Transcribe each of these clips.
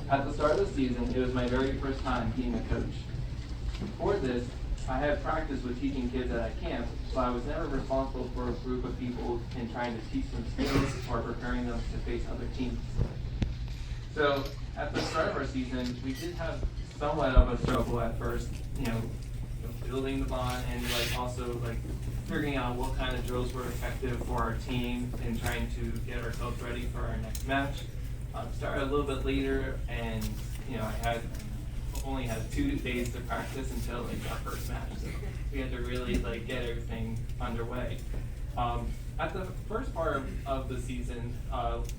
At the start of the season, it was my very first time being a coach. For this, I had practice with teaching kids at camp, but I was never responsible for a group of people and trying to teach them skills or preparing them to face other teams. So at the start of our season, we did have somewhat of a struggle at first, building the bond and also figuring out what kind of drills were effective for our team and trying to get ourselves ready for our next match. Started a little bit later, and I only had 2 days to practice until our first match. So we had to really get everything underway. At the first part of the season,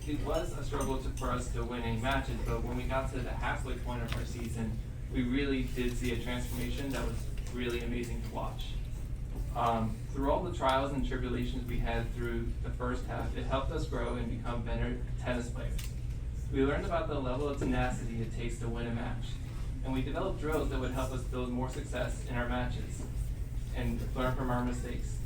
it was a struggle for us to win any matches, but when we got to the halfway point of our season, we really did see a transformation that was really amazing to watch. Through all the trials and tribulations we had through the first half, it helped us grow and become better tennis players. We learned about the level of tenacity it takes to win a match, and we developed drills that would help us build more success in our matches and learn from our mistakes.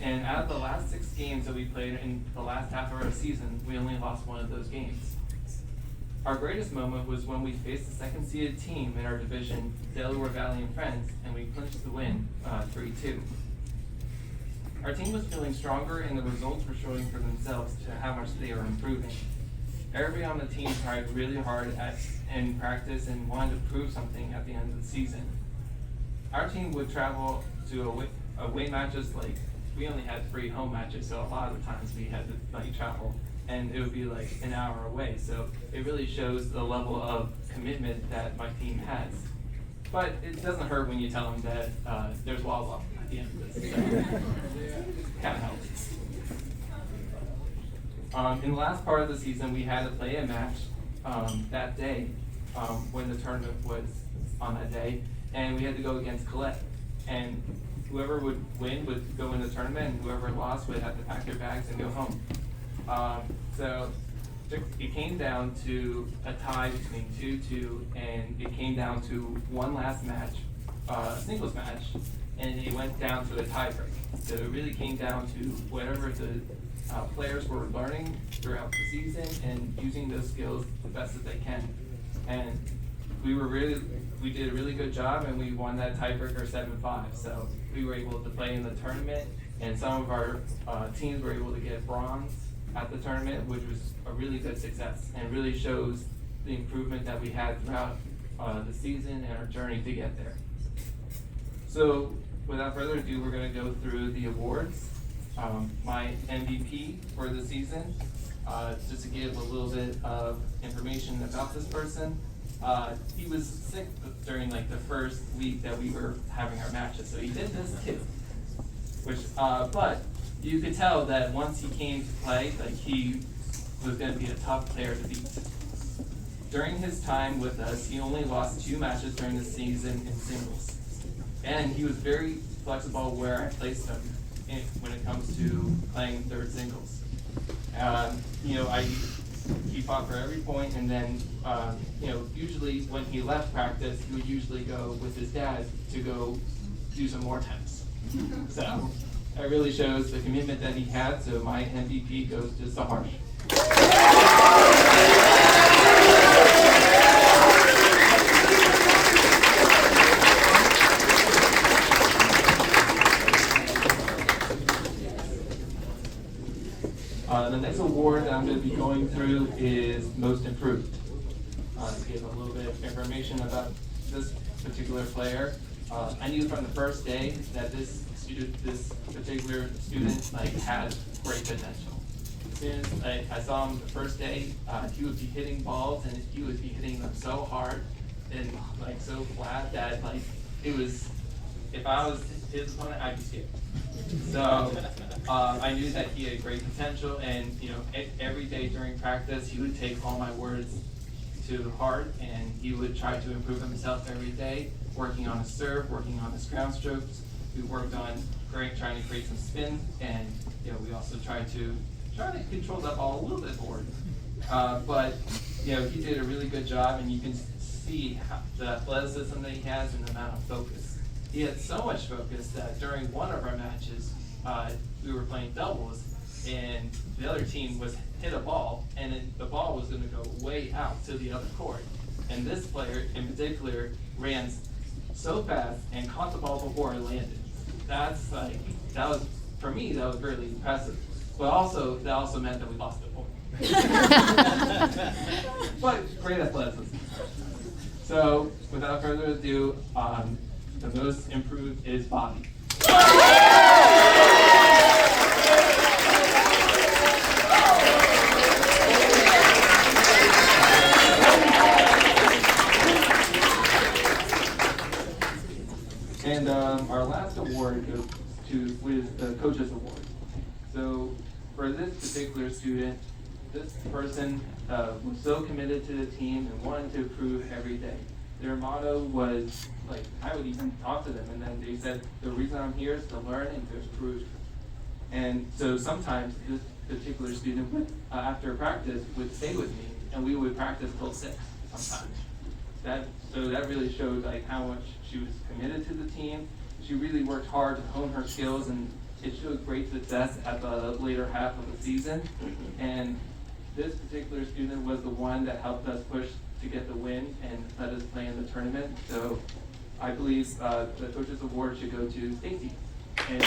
And out of the last 6 games that we played in the last half of our season, we only lost 1 of those games. Our greatest moment was when we faced the second-seeded team in our division, Delaware Valley and Friends, and we clinched the win 3-2. Our team was feeling stronger, and the results were showing for themselves to how much they are improving. Everybody on the team tried really hard in practice and wanted to prove something at the end of the season. Our team would travel to away matches. We only had 3 home matches, so a lot of the times we had to travel, and it would be an hour away. So it really shows the level of commitment that my team has. But it doesn't hurt when you tell them that there's Wawa at the end of this. So kind of helps. In the last part of the season, we had to play a match that day when the tournament was on that day, and we had to go against Colette. And whoever would win would go in the tournament, and whoever lost would have to pack their bags and go home. So it came down to a tie between 2-2, and it came down to one last match, a singles match, and it went down to a tiebreak. So it really came down to whatever the players were learning throughout the season and using those skills the best that they can. And we did a really good job, and we won that tiebreaker 7-5. So we were able to play in the tournament, and some of our teams were able to get bronze at the tournament, which was a really good success and really shows the improvement that we had throughout the season and our journey to get there. So without further ado, we're going to go through the awards. My MVP for the season, just to give a little bit of information about this person. He was sick during the first week that we were having our matches, so he did this too. But you could tell that once he came to play, he was going to be a tough player to beat. During his time with us, he only lost 2 matches during the season in singles, and he was very flexible where I placed him when it comes to playing third singles. He fought for every point, and then usually when he left practice, he would usually go with his dad to go do some more tennis. So it really shows the commitment that he had. So my MVP goes to Saharsh. The next award that I'm going to be going through is Most Improved. To give a little bit of information about this particular player, I knew from the first day that this particular student had great potential. As soon as I saw him the first day, he would be hitting balls, and he would be hitting them so hard and so flat that it was, if I was his opponent, I'd be scared. So I knew that he had great potential, and every day during practice he would take all my words to heart, and he would try to improve himself every day, working on his serve, working on his ground strokes. We worked on trying to create some spin, and we also tried to control that ball a little bit forward. But he did a really good job, and you can see the athleticism that he has and the amount of focus. He had so much focus that during one of our matches, we were playing doubles, and the other team hit a ball, and the ball was going to go way out to the other court. And this player in particular ran so fast and caught the ball before it landed. That was, for me, that was really impressive. But also, that also meant that we lost the point. But great athleticism. So, without further ado, the most improved is Bobby. And our last award goes to the Coaches Award. So for this particular student, this person was so committed to the team and wanted to improve every day. Their motto was, like, I would even talk to them, and then they said, the reason I'm here is to learn and to improve. And so sometimes this particular student would, after practice, would stay with me, and we would practice till 6 sometimes. So that really showed like how much she was committed to the team. She really worked hard to hone her skills, and it showed great success at the later half of the season. And this particular student was the one that helped us push to get the win and let us play in the tournament. So I believe the Coaches Award should go to Stacy. And